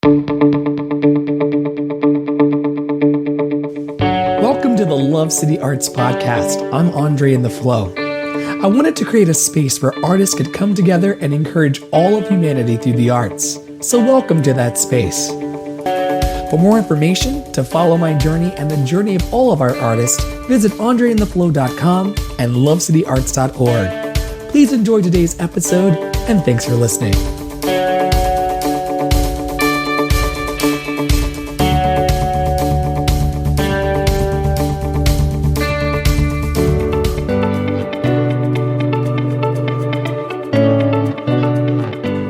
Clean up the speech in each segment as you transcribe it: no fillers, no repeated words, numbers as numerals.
Welcome to the Love City Arts Podcast. I'm Andre in the Flow. I wanted to create a space where artists could come together and encourage all of humanity through the arts. So welcome to that space. For more information, to follow my journey and the journey of all of our artists, visit andreintheflow.com and lovecityarts.org. Please enjoy today's episode, and thanks for listening.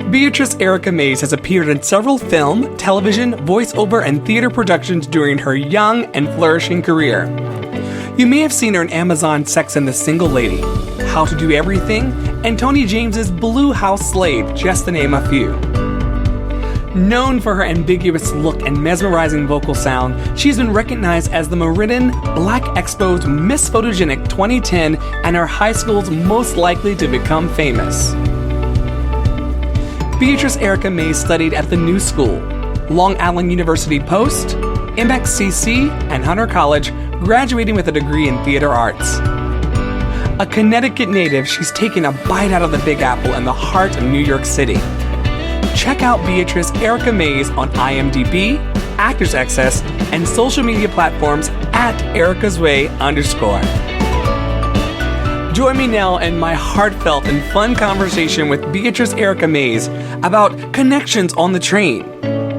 Beatrice Erika Mays has appeared in several film, television, voiceover, and theater productions during her young and flourishing career. You may have seen her in Amazon's Sex and the Single Lady, How to Do Everything, and Tony James's Blue House Slave, just to name a few. Known for her ambiguous look and mesmerizing vocal sound, she's been recognized as the Meriden Black Expo's Miss Photogenic 2010 and her high school's most likely to become famous. Beatrice Erika Mays studied at the New School, Long Island University Post, MXCC, and Hunter College, graduating with a degree in theater arts. A Connecticut native, she's taken a bite out of the Big Apple in the heart of New York City. Check out Beatrice Erika Mays on IMDb, Actors Access, and social media platforms at @ericasway_. Join me now in my heartfelt and fun conversation with Beatrice Erika Mays about connections on the train,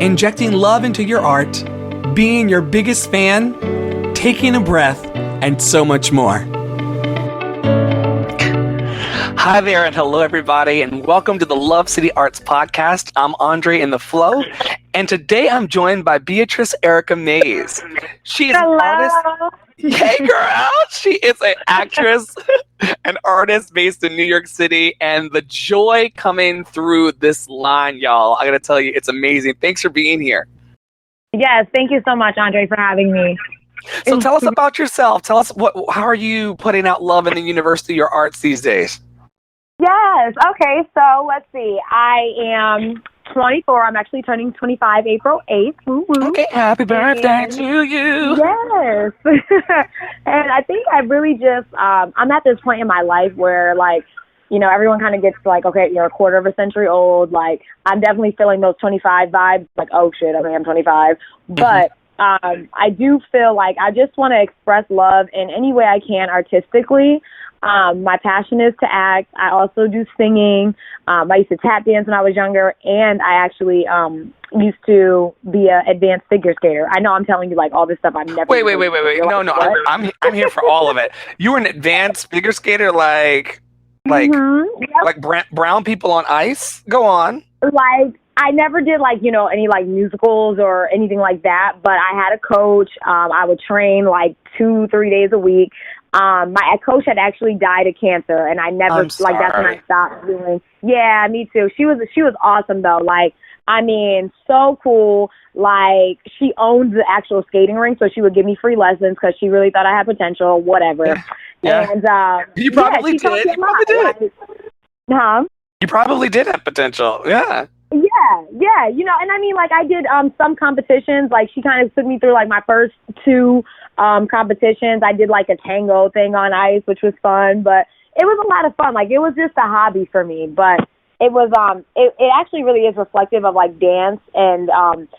injecting love into your art, being your biggest fan, taking a breath, and so much more. Hi there, and hello everybody, and welcome to the Love City Arts Podcast. I'm Andre in the Flow, and today I'm joined by Beatrice Erika Mays. She is an artist. Hey girl, she is an actress, an artist based in New York City, and the joy coming through this line, y'all, I gotta tell you, it's amazing. Thanks for being here. Yes, thank you so much, Andre, for having me. So tell us about yourself. Tell us how are you putting out love in the university or arts these days? Yes, okay, so let's see. I am 24. I'm actually turning 25 April 8th. Woo-woo. Okay, happy birthday to you. Yes. And I think I really just, I'm at this point in my life where, like, you know, everyone kind of gets like, okay, you're a quarter of a century old. Like, I'm definitely feeling those 25 vibes. Like, oh, shit, I mean, I'm 25. But I do feel like I just want to express love in any way I can artistically. My passion is to act. I also do singing. I used to tap dance when I was younger, and I actually used to be an advanced figure skater. I know I'm telling you like all this stuff I've never. Wait. No. I'm here for all of it. You were an advanced figure skater, like brown people on ice. Go on. Like, I never did like, you know, any like musicals or anything like that, but I had a coach. I would train like 2-3 days a week. My coach had actually died of cancer, and I never, that's when I stopped doing. Yeah, me too. She was awesome though. Like, I mean, so cool. Like, she owned the actual skating rink, so she would give me free lessons because she really thought I had potential, whatever. Yeah. And, you probably did. You probably did. Huh? You probably did have potential. Yeah. Yeah. You know, and I mean, like, I did some competitions. Like, she kind of took me through like my first 2 competitions. I did like a tango thing on ice, which was fun, but it was a lot of fun. Like, it was just a hobby for me, but it was it actually really is reflective of like dance and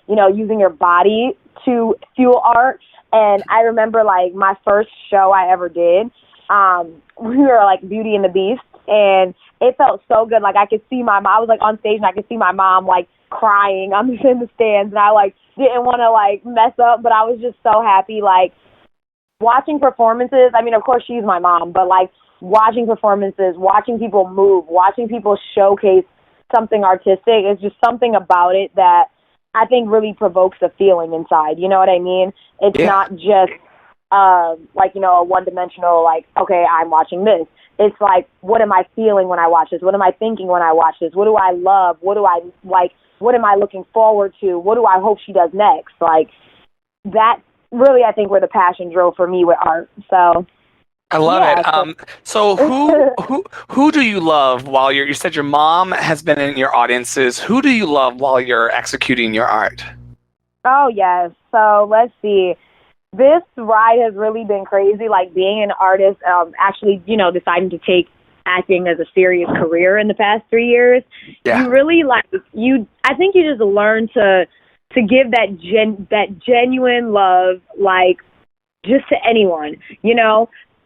you know, using your body to fuel art. And I remember like my first show I ever did, we were like Beauty and the Beast, and it felt so good. Like, I could see my mom. I was like on stage and I could see my mom like crying. I'm in the stands, and I like didn't want to like mess up, but I was just so happy. Like, watching performances, I mean, of course she's my mom, but like watching performances, watching people move, watching people showcase something artistic, is just something about it that I think really provokes a feeling inside. You know what I mean? It's not just like, you know, a one-dimensional, like, okay, I'm watching this. It's like, what am I feeling when I watch this? What am I thinking when I watch this? What do I love? What do I like? What am I looking forward to? What do I hope she does next? Like, that really, I think, where the passion drove for me with art. So, I love Yeah. it. So who do you love while you said your mom has been in your audiences. Who do you love while you're executing your art? Oh, yes. So let's see. This ride has really been crazy, like being an artist, actually, deciding to take acting as a serious career in the past 3 years. Yeah. You really I think you just learn to give that genuine love, like, just to anyone,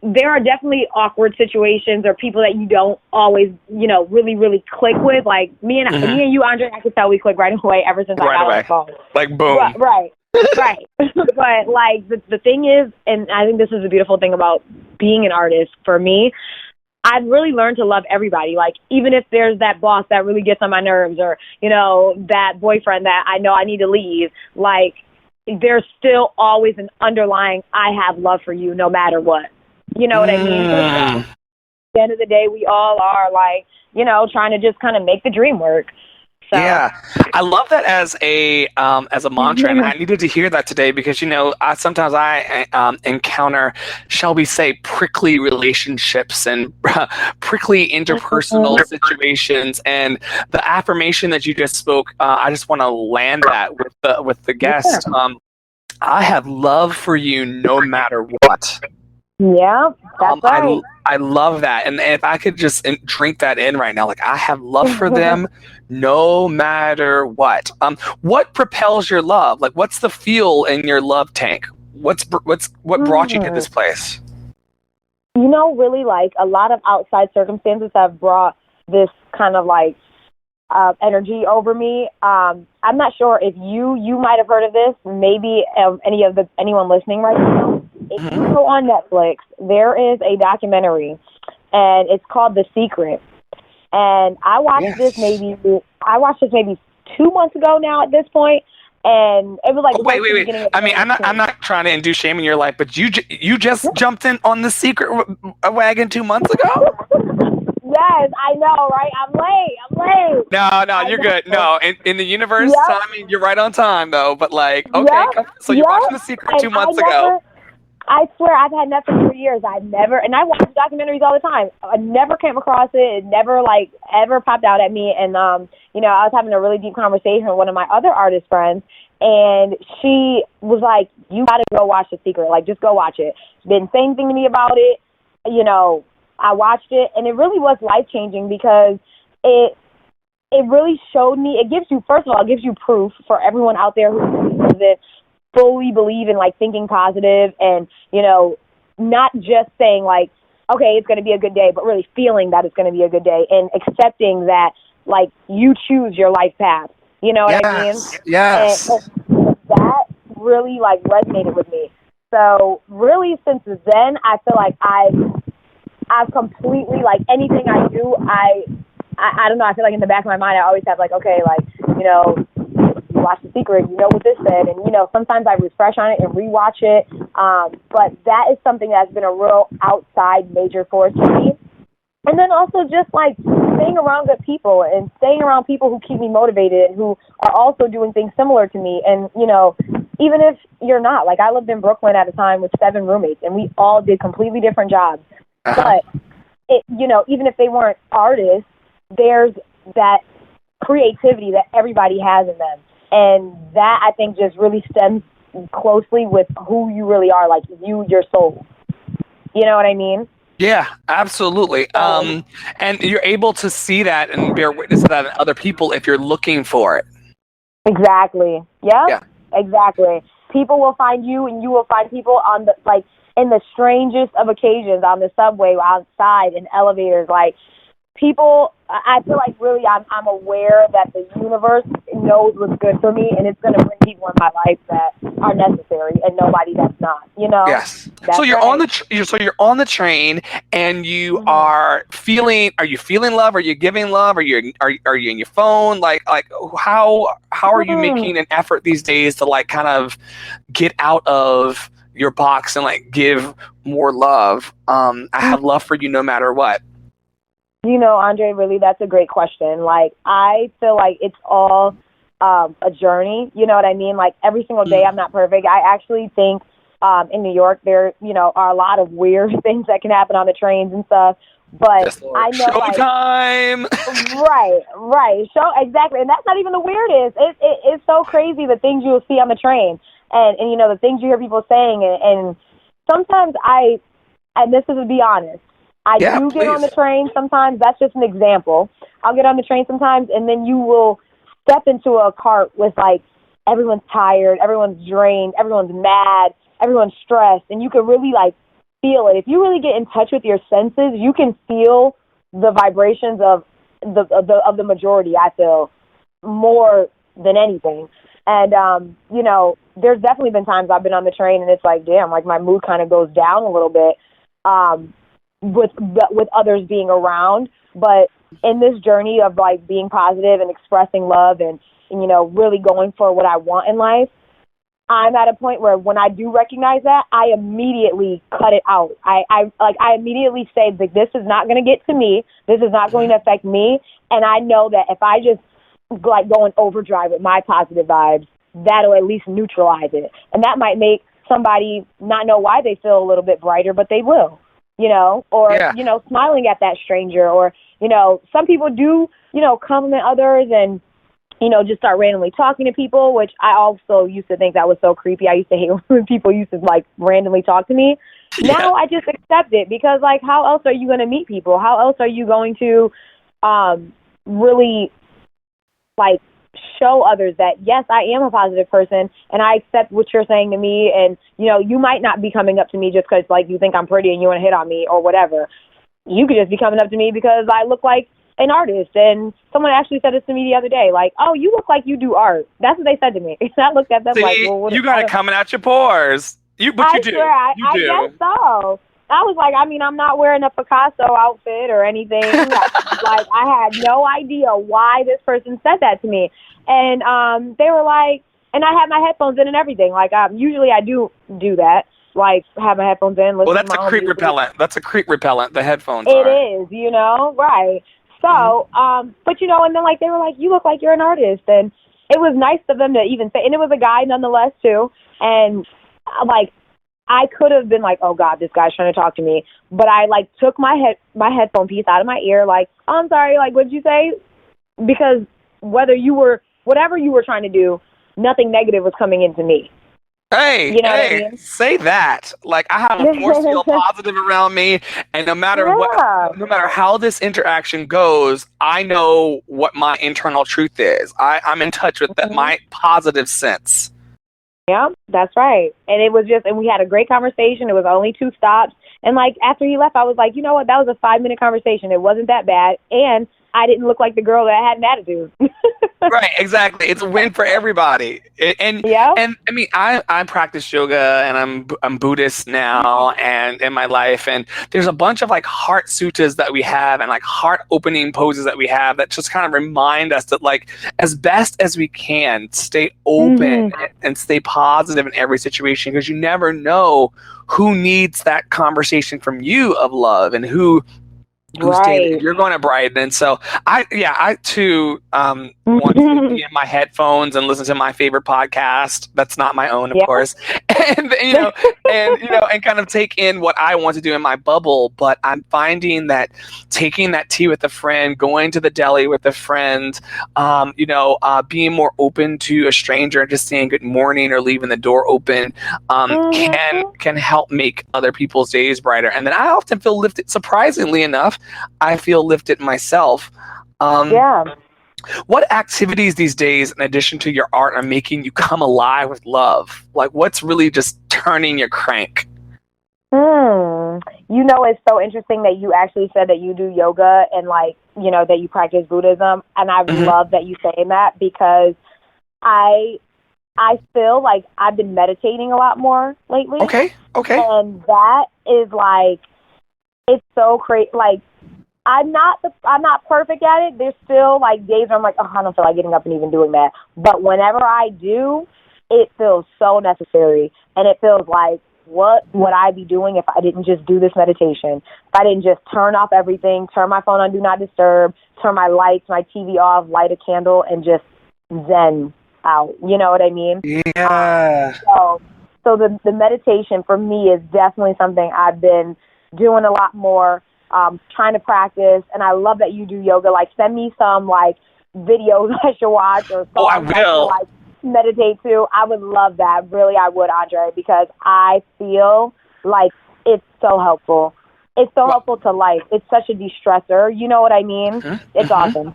There are definitely awkward situations or people that you don't always, really, really click with. Like me and you, Andre, I could tell we click right away ever since I got on the phone. Like boom. Right. But like the thing is, and I think this is the beautiful thing about being an artist for me, I've really learned to love everybody. Like, even if there's that boss that really gets on my nerves, or, that boyfriend that I know I need to leave, like, there's still always an underlying, I have love for you no matter what. You know what I mean? At the end of the day, we all are, like, trying to just kind of make the dream work. So. Yeah, I love that as a mantra, and I needed to hear that today because sometimes I encounter, shall we say, prickly relationships and prickly interpersonal situations, and the affirmation that you just spoke, I just want to land that with the guest. Yeah. I have love for you no matter what. Yeah, that's right. I love that. And if I could just drink that in right now, like, I have love for them no matter what. What propels your love? Like, what's the fuel in your love tank? What brought you to this place? Really, like, a lot of outside circumstances have brought this kind of, like, energy over me. I'm not sure if you might have heard of this. Maybe anyone listening right now. If you go on Netflix, there is a documentary, and it's called The Secret. And I watched this maybe 2 months ago now at this point, and it was like wait. I mean, I'm not trying to induce shame in your life, but you just jumped in on The Secret wagon 2 months ago. Yes, I know, right? I'm late. No, you're good. No, in the universe, Yep. timing, you're right on time, though. But, like, okay, so you're watching The Secret 2 months ago. I swear, I've had Netflix for years. And I watch documentaries all the time. I never came across it. It never, like, ever popped out at me. And, I was having a really deep conversation with one of my other artist friends, and she was like, you got to go watch The Secret. Like, just go watch it. She didn't say anything to me about it. I watched it, and it really was life-changing because it really showed me, first of all, it gives you proof for everyone out there who doesn't fully believe in, like, thinking positive and, not just saying, like, okay, it's going to be a good day, but really feeling that it's going to be a good day and accepting that, like, you choose your life path. You know what I mean? Yes. And that really, like, resonated with me. So really, since then, I feel like I've completely, like, anything I do, I don't know, I feel like in the back of my mind, I always have, like, okay, like, you watch The Secret, you know what this said, and, sometimes I refresh on it and rewatch it, but that is something that's been a real outside major force for me. And then also just, like, staying around good people and staying around people who keep me motivated and who are also doing things similar to me, and, even if you're not, like, I lived in Brooklyn at a time with 7 roommates, and we all did completely different jobs. But, even if they weren't artists, there's that creativity that everybody has in them. And that, I think, just really stems closely with who you really are, like, your soul. You know what I mean? Yeah, absolutely. And you're able to see that and bear witness to that in other people if you're looking for it. Exactly. Yeah. Exactly. People will find you, and you will find people in the strangest of occasions, on the subway, outside, in elevators. Like, people, I feel like really I'm aware that the universe knows what's good for me, and it's going to bring people in my life that are necessary and nobody that's not, Yes. That's so you're right. you're on the train, and you are you feeling love? Are you giving love? Are you in your phone? Like how are you making an effort these days to, like, kind of get out of your box and, like, give more love? I have love for you no matter what. Andre, really, that's a great question. Like, I feel like it's all a journey. You know what I mean? Like, every single day I'm not perfect. I actually think in New York, there, are a lot of weird things that can happen on the trains and stuff. But I know, showtime. Right. Exactly. And that's not even the weirdest. It's so crazy the things you'll see on the train and the things you hear people saying. And sometimes and this is to be honest, I do get on the train sometimes. That's just an example. I'll get on the train sometimes, and then you will step into a cart with, like, everyone's tired, everyone's drained, everyone's mad, everyone's stressed, and you can really, like, feel it. If you really get in touch with your senses, you can feel the vibrations of the majority, I feel, more than anything. And, there's definitely been times I've been on the train and it's like, damn, like my mood kind of goes down a little bit with others being around. But in this journey of, like, being positive and expressing love and really going for what I want in life, I'm at a point where when I do recognize that, I immediately cut it out. I immediately say, like, this is not going to get to me. This is not going to affect me. And I know that if I just, like, go in overdrive with my positive vibes, that'll at least neutralize it. And that might make somebody not know why they feel a little bit brighter, but they will, or, smiling at that stranger, or, some people do, compliment others and, just start randomly talking to people, which I also used to think that was so creepy. I used to hate when people used to, like, randomly talk to me. Yeah. Now I just accept it because, like, how else are you going to meet people? How else are you going to really, like, show others that, yes, I am a positive person and I accept what you're saying to me, and, you might not be coming up to me just because, like, you think I'm pretty and you want to hit on me or whatever. You could just be coming up to me because I look like an artist. And someone actually said this to me the other day, like, oh, you look like you do art. That's what they said to me. And I looked at them like, well, what? You got it coming out your pores. I swear, I guess so. I was like, I mean, I'm not wearing a Picasso outfit or anything. Like, I had no idea why this person said that to me. And they were like, and I had my headphones in and everything. Like, usually I do that. Like, have my headphones in. Well, that's a creep repellent. That's a creep repellent, the headphones are. It is, right. So, but, and then, like, they were like, you look like you're an artist. And it was nice of them to even say, and it was a guy nonetheless, too. And, like, I could have been like, oh, God, this guy's trying to talk to me. But I, like, took my headphone piece out of my ear, like, oh, I'm sorry, like, what'd you say? Because whatever you were trying to do, nothing negative was coming into me. Hey, what I mean? Say that. Like, I have a force field positive around me, and no matter how this interaction goes, I know what my internal truth is. I'm in touch with my positive sense. Yeah, that's right. And it was and we had a great conversation. It was only 2 stops. And, like, after he left, I was like, you know what? That was a 5-minute conversation. It wasn't that bad. And I didn't look like the girl that had an attitude. Right, exactly. It's a win for everybody. And I mean, I practice yoga and I'm Buddhist now and in my life, and there's a bunch of, like, heart suttas that we have and, like, heart opening poses that we have that just kind of remind us that, like, as best as we can, stay open and stay positive in every situation, because you never know who needs that conversation from you of love and who's you're going to brighten. And so I too want to be in my headphones and listen to my favorite podcast. That's not my own, of course. And and kind of take in what I want to do in my bubble. But I'm finding that taking that tea with a friend, going to the deli with a friend, being more open to a stranger and just saying good morning or leaving the door open can help make other people's days brighter. And then I often feel lifted. Surprisingly enough, I feel lifted myself. What activities these days, in addition to your art, are making you come alive with love? Like, what's really just turning your crank? It's so interesting that you actually said that you do yoga and, like, that you practice Buddhism. And I love that you saying that, because I feel like I've been meditating a lot more lately. Okay. And that is, like, it's so crazy. Like, I'm not perfect at it. There's still, like, days where I'm like, oh, I don't feel like getting up and even doing that. But whenever I do, it feels so necessary. And it feels like, what would I be doing if I didn't just do this meditation? If I didn't just turn off everything, turn my phone on Do Not Disturb, turn my lights, my TV off, light a candle, and just zen out. You know what I mean? Yeah. So So the meditation for me is definitely something I've been doing a lot more, trying to practice. And I love that you do yoga. Like, send me some, like, videos I should watch or songs I will. I should, like, meditate to. I would love that. Really, I would, Andre, because I feel like it's so helpful. It's so helpful to life. It's such a de-stressor. You know what I mean? It's awesome.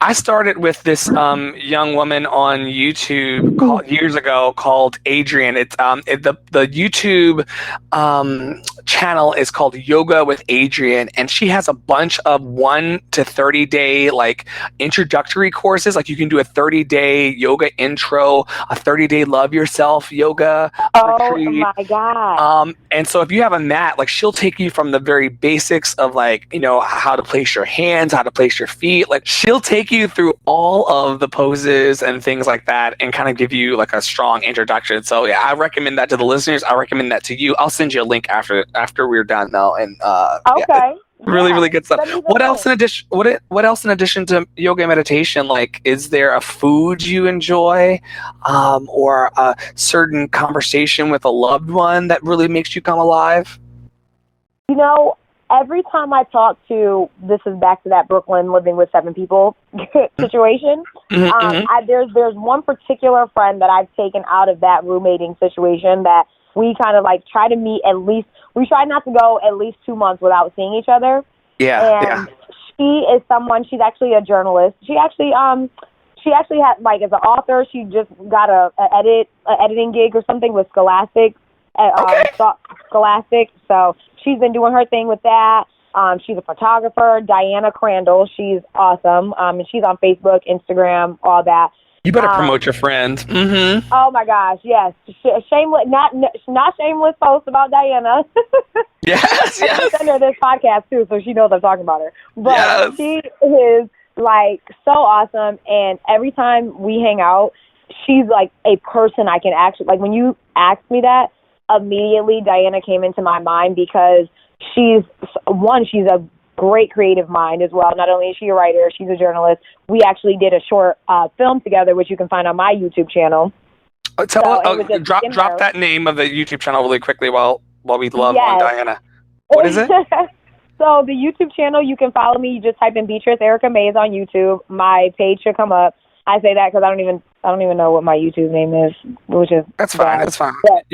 I started with this young woman on YouTube years ago called Adrienne. It's the YouTube channel is called Yoga with Adrienne, and she has a bunch of 1 to 30 day like introductory courses. Like, you can do a 30-day yoga intro, a 30-day love yourself yoga retreat. Oh my God. And so if you have a mat, like, she'll take you from the very basics of, like, you know, how to place your hands, how to place your feet. Like, she'll take you through all of the poses and things like that and kind of give you like a strong introduction. So yeah, I recommend that to the listeners. I recommend that to you. I'll send you a link after we're done though. And okay. Yeah, really good stuff. What else in addition to yoga and meditation? Like, is there a food you enjoy, or a certain conversation with a loved one that really makes you come alive? You know, every time I talk to, this is back to that Brooklyn living with 7 people situation. There's one particular friend that I've taken out of that roommating situation that we kind of like try to meet we try not to go at least 2 months without seeing each other. And she is someone, she's actually a journalist. She actually had, like, as an author, she just got a editing gig or something with Scholastic. Scholastic. So she's been doing her thing with that. She's a photographer, Diana Crandall. She's awesome. And she's on Facebook, Instagram, all that. You better promote your friend. Mm-hmm. Oh my gosh, yes. Shameless, not shameless post about Diana. Yes. I send her this podcast too, so she knows I'm talking about her. But she is like so awesome, and every time we hang out, she's like a person I can actually, like, when you asked me that, immediately Diana came into my mind because she's a great creative mind as well. Not only is she a writer, she's a journalist. We actually did a short film together, which you can find on my YouTube channel. Drop that name of the YouTube channel really quickly while we love on Diana. What is it? So the YouTube channel, you can follow me. You just type in Beatrice Erika Mays on YouTube. My page should come up. I say that because I don't even know what my YouTube name is, which is that's fine. That's fine. But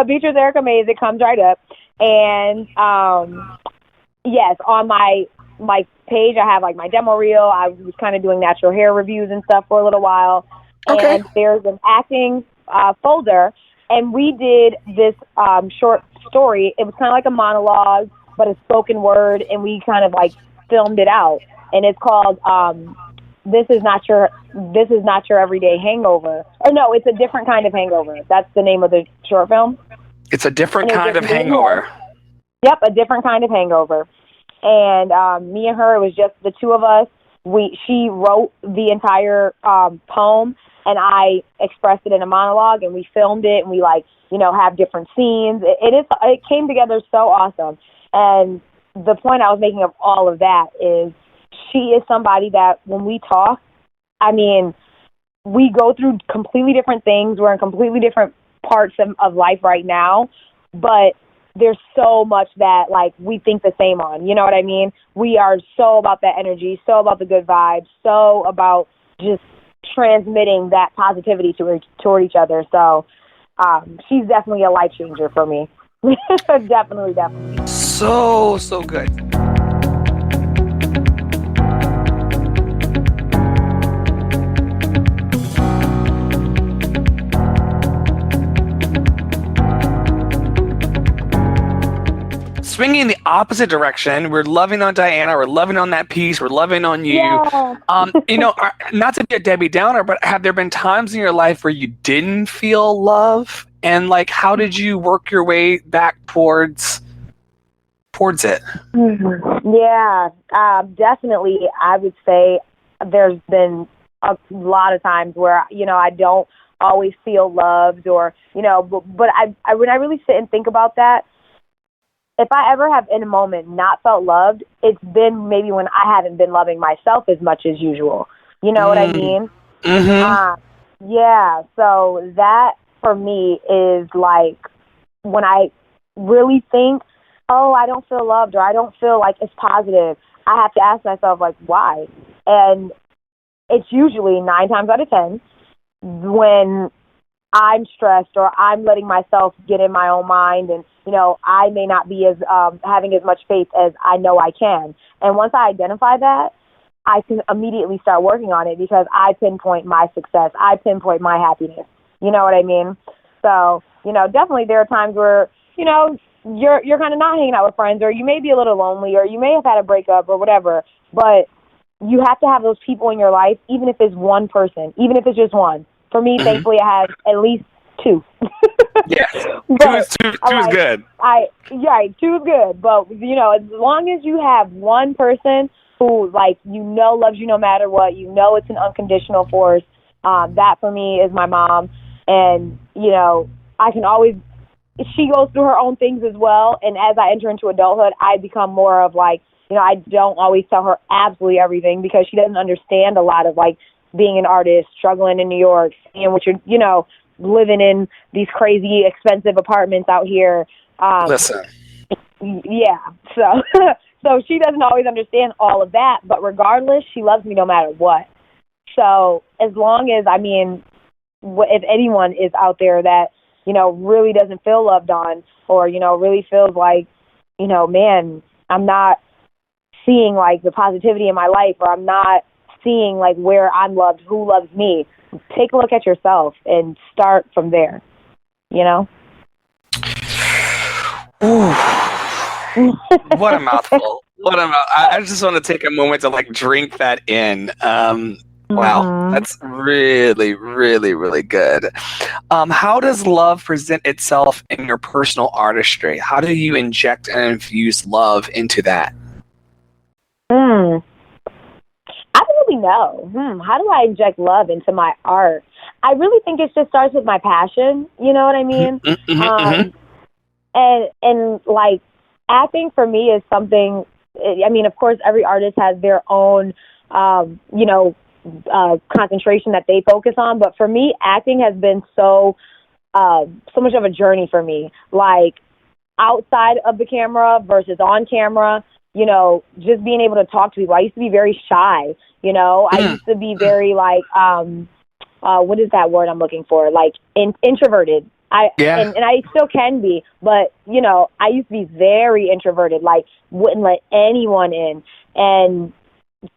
Beatrice Erika Mays, it comes right up. And yes, on my page, I have like my demo reel. I was kind of doing natural hair reviews and stuff for a little while. Okay. And there's an acting folder, and we did this short story. It was kind of like a monologue, but a spoken word, and we kind of like filmed it out. And it's called This is not your everyday hangover. Or no, it's a different kind of hangover. That's the name of the short film. It's a different kind of hangover. Yep, a different kind of hangover. And me and her, it was just the two of us. She wrote the entire poem, and I expressed it in a monologue, and we filmed it, and we have different scenes. It came together so awesome. And the point I was making of all of that is she is somebody that when we talk, I mean, we go through completely different things. We're in completely different parts of life right now, but there's so much that like we think the same on, you know what I mean? We are so about that energy, so about the good vibes, so about just transmitting that positivity toward each other. So she's definitely a life changer for me. Definitely. So good. Swinging in the opposite direction, we're loving on Diana, we're loving on that piece, we're loving on you. Yeah. Not to be a Debbie Downer, but have there been times in your life where you didn't feel love? And like, how did you work your way back towards it? Yeah, definitely. I would say there's been a lot of times where, I don't always feel loved or, but I when I really sit and think about that, if I ever have in a moment not felt loved, it's been maybe when I haven't been loving myself as much as usual. You know what I mean? Mm-hmm. Yeah. So that for me is like when I really think, oh, I don't feel loved or I don't feel like it's positive, I have to ask myself, like, why? And it's usually 9 times out of 10 when I'm stressed or I'm letting myself get in my own mind, and, you know, I may not be as having as much faith as I know I can. And once I identify that, I can immediately start working on it because I pinpoint my success. I pinpoint my happiness. You know what I mean? So, you know, definitely there are times where, you know, you're kind of not hanging out with friends, or you may be a little lonely, or you may have had a breakup or whatever, but you have to have those people in your life, even if it's one person, even if it's just one. For me, thankfully, I have at least 2. Yes, two is good. Yeah, 2 is good. But, you know, as long as you have one person who, like, you know, loves you no matter what, you know it's an unconditional force, that for me is my mom. And, you know, I can always, she goes through her own things as well. And as I enter into adulthood, I become more of, like, you know, I don't always tell her absolutely everything because she doesn't understand a lot of, like, being an artist, struggling in New York, and what you're, you know, living in these crazy expensive apartments out here. Listen. Yeah. So, so she doesn't always understand all of that, but regardless, she loves me no matter what. So as long as, I mean, if anyone is out there that, you know, really doesn't feel loved on, or, you know, really feels like, you know, man, I'm not seeing, like, the positivity in my life, or I'm not seeing, like, where I'm loved, who loves me, take a look at yourself and start from there, you know? What a mouthful. I just want to take a moment to, like, drink that in. Wow, that's really, really, really good. How does love present itself in your personal artistry? How do you inject and infuse love into that? I don't really know. How do I inject love into my art? I really think it just starts with my passion. You know what I mean? And like, acting for me is something, I mean, of course, every artist has their own, you know, concentration that they focus on. But for me, acting has been so much of a journey for me. Like, outside of the camera versus on camera, you know, just being able to talk to people. I used to be very shy, you know. I used to be very, like, what is that word I'm looking for? Like, introverted. And I still can be, but, you know, I used to be very introverted, like, wouldn't let anyone in. And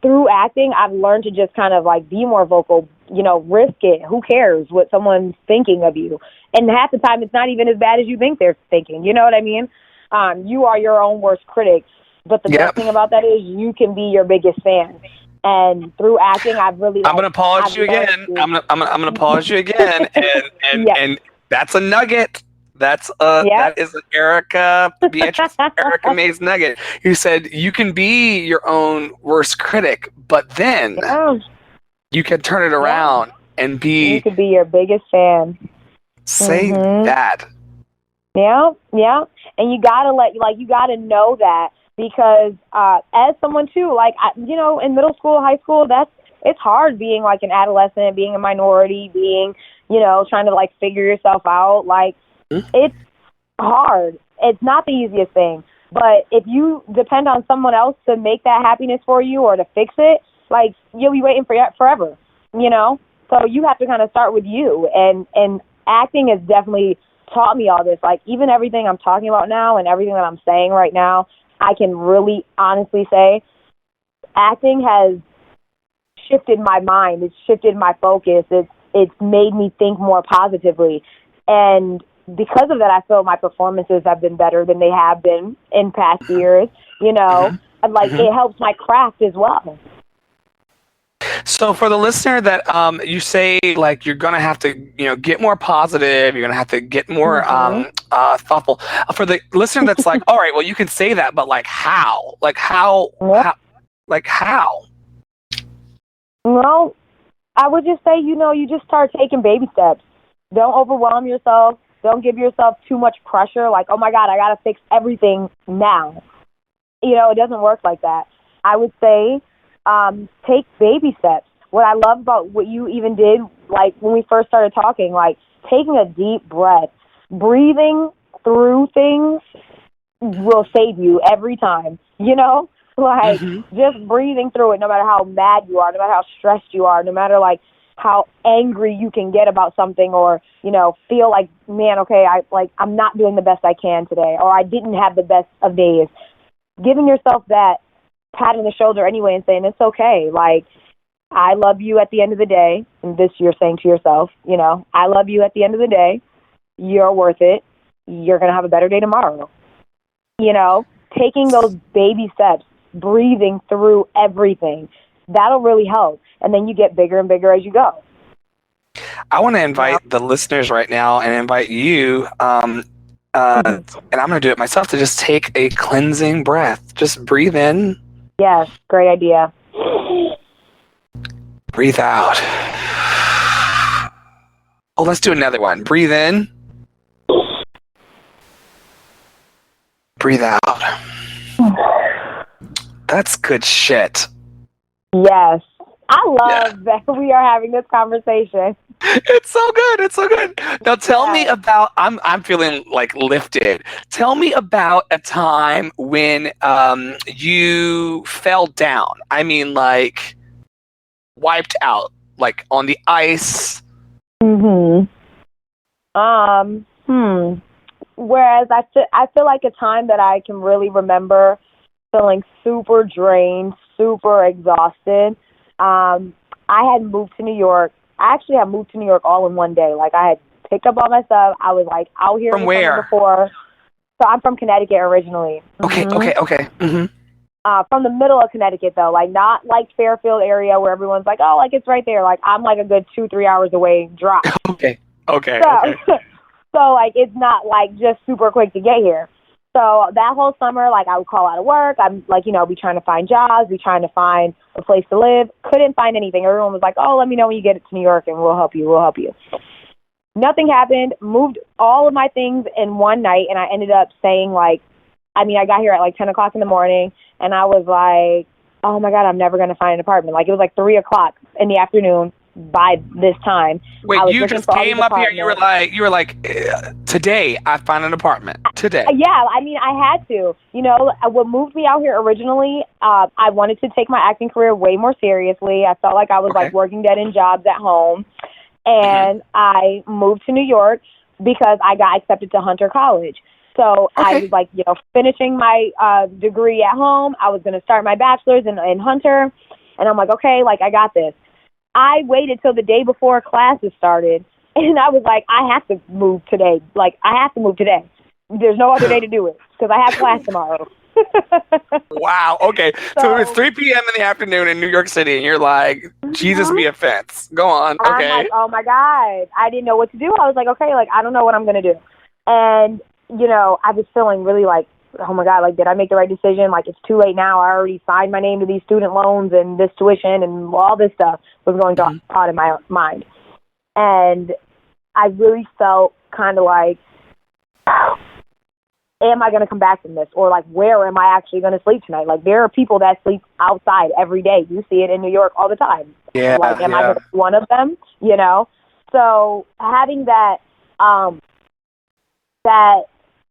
through acting, I've learned to just kind of, like, be more vocal, you know, risk it. Who cares what someone's thinking of you? And half the time, it's not even as bad as you think they're thinking. You know what I mean? You are your own worst critic. But the best thing about that is you can be your biggest fan. And through acting, I've really. I'm gonna pause you again. I'm gonna pause you again, and that's a nugget. That is an Beatrice Erika May's nugget. You said you can be your own worst critic, but then you can turn it around and be. You could be your biggest fan. Say that. Yeah, and you gotta know that. Because as someone too, like, you know, in middle school, high school, it's hard being, like, an adolescent, being a minority, being, you know, trying to, like, figure yourself out. Like, it's hard. It's not the easiest thing. But if you depend on someone else to make that happiness for you or to fix it, like, you'll be waiting forever, you know? So you have to kind of start with you. And acting has definitely taught me all this. Like, even everything I'm talking about now and everything that I'm saying right now, I can really honestly say acting has shifted my mind. It's shifted my focus. It's made me think more positively. And because of that, I feel my performances have been better than they have been in past years, you know. And, like, it helps my craft as well. So for the listener that you say, like, you're gonna have to, you know, get more positive, you're gonna have to get more thoughtful. For the listener that's like, all right, well, you can say that, but, like, how? Like, how? Well, I would just say, you know, you just start taking baby steps. Don't overwhelm yourself. Don't give yourself too much pressure. Like, oh my God, I gotta fix everything now. You know, it doesn't work like that. I would say, take baby steps. what I love about what you even did, like when we first started talking, like taking a deep breath, breathing through things will save you every time, you know? Like, just breathing through it, no matter how mad you are, no matter how stressed you are, no matter, like, how angry you can get about something, or, you know, feel like, man, okay, I'm not doing the best I can today, or I didn't have the best of days. Giving yourself that pat on the shoulder anyway and saying, it's okay. Like, I love you at the end of the day. And this you're saying to yourself, you know, I love you at the end of the day. You're worth it. You're going to have a better day tomorrow. You know, taking those baby steps, breathing through everything, that'll really help. And then you get bigger and bigger as you go. I want to invite the listeners right now and invite you, and I'm going to do it myself, to just take a cleansing breath. Just breathe in. Yes, great idea. Breathe out. Oh, let's do another one. Breathe in. Breathe out. That's good shit. Yes. I love that we are having this conversation. It's so good. It's so good. Now tell me about, I'm feeling like lifted. Tell me about a time when you fell down. I mean, like wiped out, like on the ice. Whereas I feel like a time that I can really remember feeling super drained, super exhausted. I had moved to New York. I actually had moved to New York all in one day. Like, I had picked up all my stuff. I was like out here. From where? Before. So I'm from Connecticut originally. Okay. From the middle of Connecticut, though, like not like Fairfield area where everyone's like, oh, like it's right there. Like, I'm like a good 2-3 hours away drive. Okay. So like it's not like just super quick to get here. So that whole summer, like I would call out of work. I'm like, you know, be trying to find jobs, be trying to find a place to live. Couldn't find anything. Everyone was like, oh, let me know when you get it to New York and we'll help you. Nothing happened. Moved all of my things in one night, and I ended up saying like, I got here at like 10 o'clock in the morning, and I was like, oh my God, I'm never going to find an apartment. Like, it was like 3 o'clock in the afternoon by this time. Wait, you just came up here and you were like, today I found an apartment. Today. Yeah, I had to. You know, what moved me out here originally, I wanted to take my acting career way more seriously. I felt like I was like working dead-end jobs at home. And I moved to New York because I got accepted to Hunter College. So I was like, you know, finishing my degree at home. I was going to start my bachelor's in Hunter. And I'm like, okay, like I got this. I waited till the day before classes started, and I was like, I have to move today. Like, I have to move today. There's no other day to do it because I have class tomorrow. Wow. Okay. So it's 3 p.m. in the afternoon in New York City, and you're like, Jesus be offense. Go on. Okay. I'm like, oh, my God. I didn't know what to do. I was like, okay, like, I don't know what I'm going to do. And, you know, I was feeling really like, oh my God, like, did I make the right decision? Like, it's too late now. I already signed my name to these student loans and this tuition and all this stuff was going on in my mind. And I really felt kind of like, am I going to come back from this? Or like, where am I actually going to sleep tonight? Like, there are people that sleep outside every day. You see it in New York all the time. Yeah. Like, am I going to be one of them? You know? So having that, that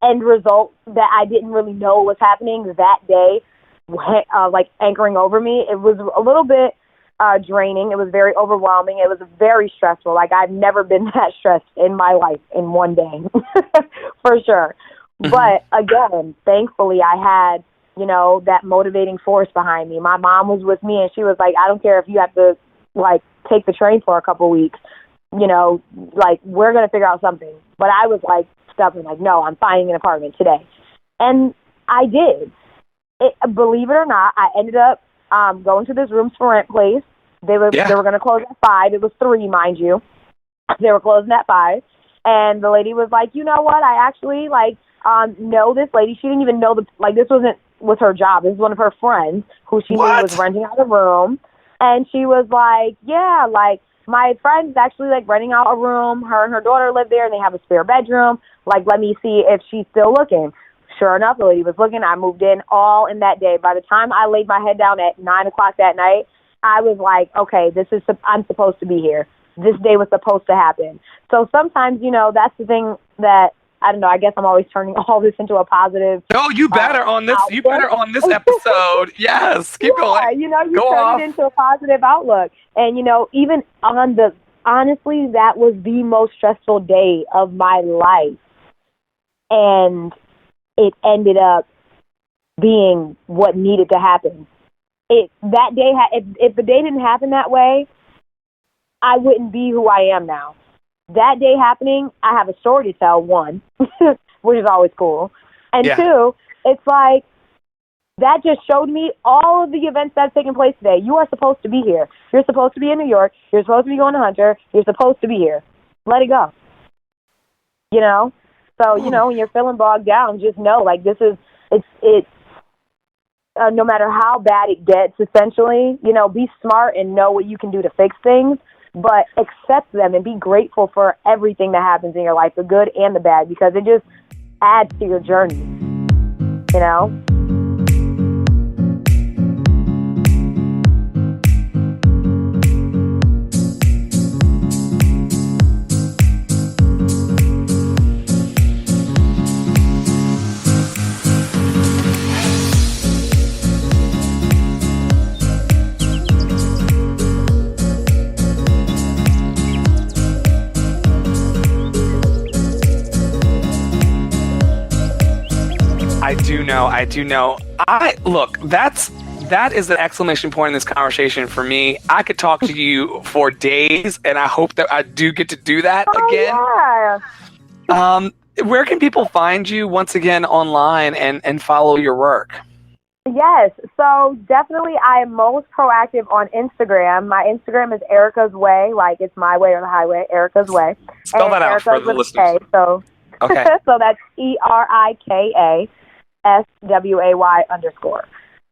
end result that I didn't really know was happening that day, like anchoring over me, it was a little bit draining. It was very overwhelming. It was very stressful. Like, I've never been that stressed in my life in one day, for sure. But again, thankfully, I had, you know, that motivating force behind me. My mom was with me, and she was like, I don't care if you have to, like, take the train for a couple weeks, you know, like, we're going to figure out something. But I was like, stubborn, like, no, I'm finding an apartment today. And I did. Believe it or not, I ended up going to this rooms for rent place. They were going to close at 5. It was 3, mind you. They were closing at 5. And the lady was like, you know what, I actually, like, know this lady. She didn't even know this was her job. This was one of her friends who she knew was renting out a room. And she was like, yeah, like, my friend's actually, like, renting out a room. Her and her daughter live there, and they have a spare bedroom. Like, let me see if she's still looking. Sure enough, the lady was looking. I moved in all in that day. By the time I laid my head down at 9 o'clock that night, I was like, okay, I'm supposed to be here. This day was supposed to happen. So sometimes, that's the thing that, I don't know, I guess I'm always turning all this into a positive. No, you better on this. You better on this episode. Yes, keep going. You turn it into a positive outlook. And, even honestly, that was the most stressful day of my life. And it ended up being what needed to happen. That day, if the day didn't happen that way, I wouldn't be who I am now. That day happening, I have a story to tell, one, which is always cool. And two, it's like, that just showed me all of the events that's taking place today. You are supposed to be here. You're supposed to be in New York. You're supposed to be going to Hunter. You're supposed to be here. Let it go. So, when you're feeling bogged down, just know, like, it's no matter how bad it gets, essentially, be smart and know what you can do to fix things, but accept them and be grateful for everything that happens in your life, the good and the bad, because it just adds to your journey, I do know. That is the exclamation point in this conversation for me. I could talk to you for days, and I hope that I do get to do that again. Yeah. Where can people find you once again online and follow your work? Yes, so definitely I am most proactive on Instagram. My Instagram is Erika's Way, like it's my way or the highway, Erika's Way. Spell that out for the listeners. Okay, so that's ErikaSWAY_.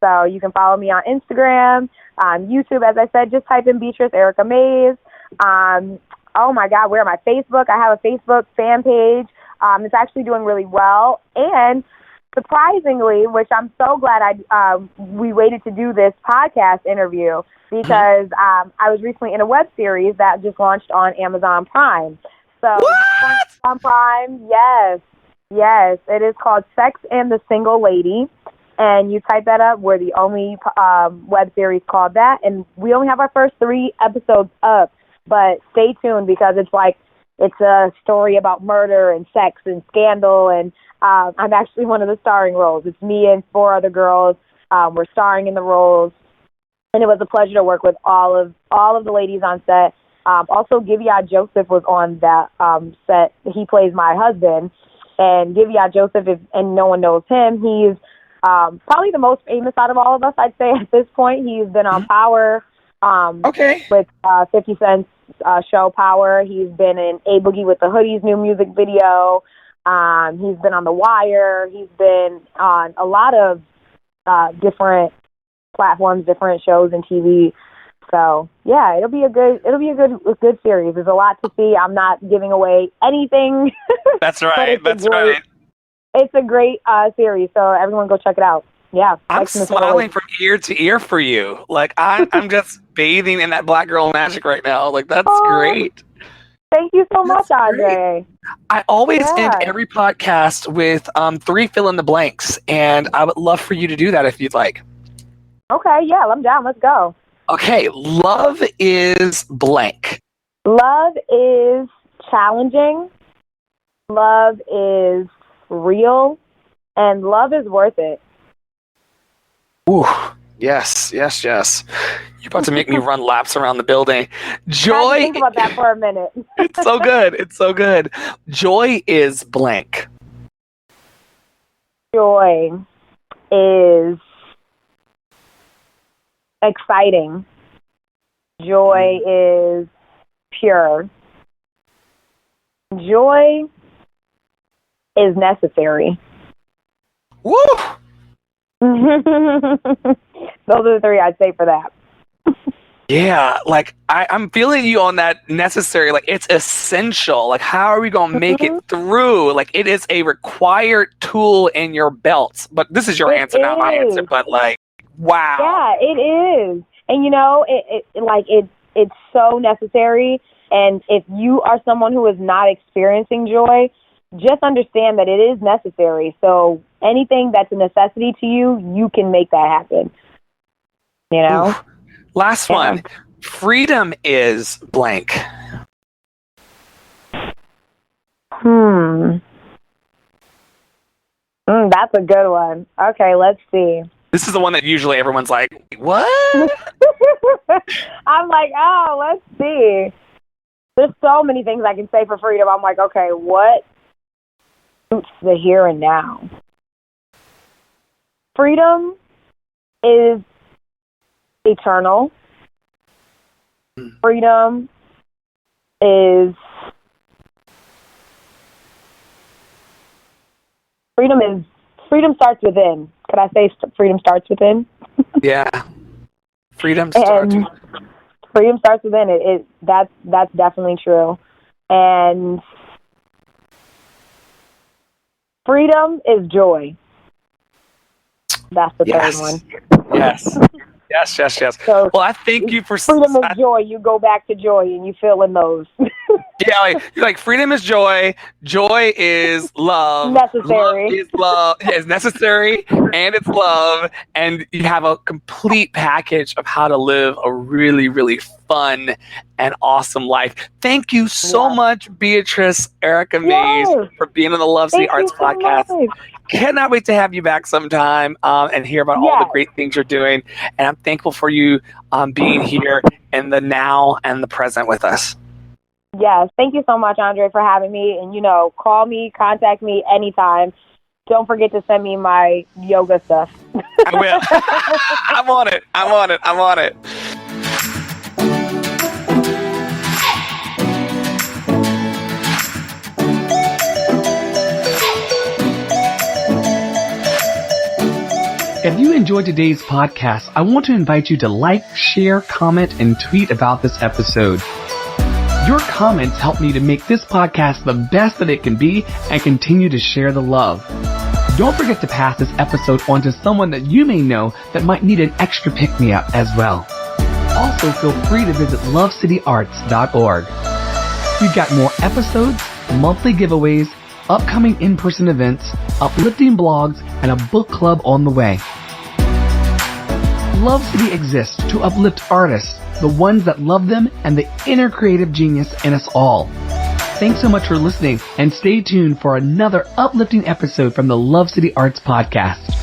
So you can follow me on Instagram, on YouTube, as I said, just type in Beatrice Erika Mays. Oh my God, where am I? Facebook. I have a Facebook fan page. It's actually doing really well. And surprisingly, which I'm so glad we waited to do this podcast interview, because I was recently in a web series that just launched on Amazon Prime. So on Prime, yes, it is called Sex and the Single Lady, and you type that up. We're the only web series called that, and we only have our first 3 episodes up, but stay tuned, because it's a story about murder and sex and scandal, and I'm actually one of the starring roles. It's me and 4 other girls. We're starring in the roles, and it was a pleasure to work with all of the ladies on set. Also, Giviad Joseph was on that set. He plays my husband. And Giviad Joseph, and no one knows him, he's probably the most famous out of all of us, I'd say, at this point. He's been on Power with 50 Cent's show Power. He's been in A Boogie with the Hoodies new music video. He's been on The Wire. He's been on a lot of different platforms, different shows and TV. So yeah, it'll be a good series. There's a lot to see. I'm not giving away anything. That's right. It's a great series. So everyone go check it out. Yeah. I'm smiling from ear to ear for you. Like I'm just bathing in that black girl magic right now. Like that's great. Thank you so much, Andre. I always end every podcast with 3 fill in the blanks, and I would love for you to do that if you'd like. Okay, yeah, I'm down. Let's go. Okay, love is blank. Love is challenging. Love is real. And love is worth it. Ooh, yes. You're about to make me run laps around the building. Joy. Think about that for a minute. It's so good. Joy is blank. Joy is exciting. Joy is pure. Joy is necessary. Woo! Those are the 3 I'd say for that. Yeah, like I'm feeling you on that necessary. Like it's essential. Like how are we gonna make it through? Like it is a required tool in your belt. But this is your answer, not my answer. But like, wow. Yeah, it is. And, you know, it's so necessary. And if you are someone who is not experiencing joy, just understand that it is necessary. So anything that's a necessity to you, you can make that happen. You know? Oof. Last one. Freedom is blank. That's a good one. Okay, let's see. This is the one that usually everyone's like, what? I'm like, oh, let's see. There's so many things I can say for freedom. I'm like, okay, what suits the here and now? Freedom is eternal. Freedom starts within. Could I say freedom starts within? Yeah. Freedom starts within. Freedom starts within. That's definitely true. And freedom is joy. That's the third one. Yes. Yes. So well, I thank you for freedom is joy. You go back to joy and you fill in those. Yeah, like freedom is joy. Joy is love. Necessary. Love is love. Yeah, it's necessary and it's love. And you have a complete package of how to live a really, really fun and awesome life. Thank you so much, Beatrice Erika Mays, for being on the Love City Arts Podcast. Much. Cannot wait to have you back sometime and hear about all the great things you're doing. And I'm thankful for you being here in the now and the present with us. Yes. Thank you so much, Andre, for having me. And, you know, call me, contact me anytime. Don't forget to send me my yoga stuff. I will. I'm on it. If you enjoyed today's podcast, I want to invite you to like, share, comment, and tweet about this episode. Your comments help me to make this podcast the best that it can be and continue to share the love. Don't forget to pass this episode on to someone that you may know that might need an extra pick-me-up as well. Also, feel free to visit lovecityarts.org. We've got more episodes, monthly giveaways, upcoming in-person events, uplifting blogs, and a book club on the way. Love City exists to uplift artists, the ones that love them, and the inner creative genius in us all. Thanks so much for listening, and stay tuned for another uplifting episode from the Love City Arts Podcast.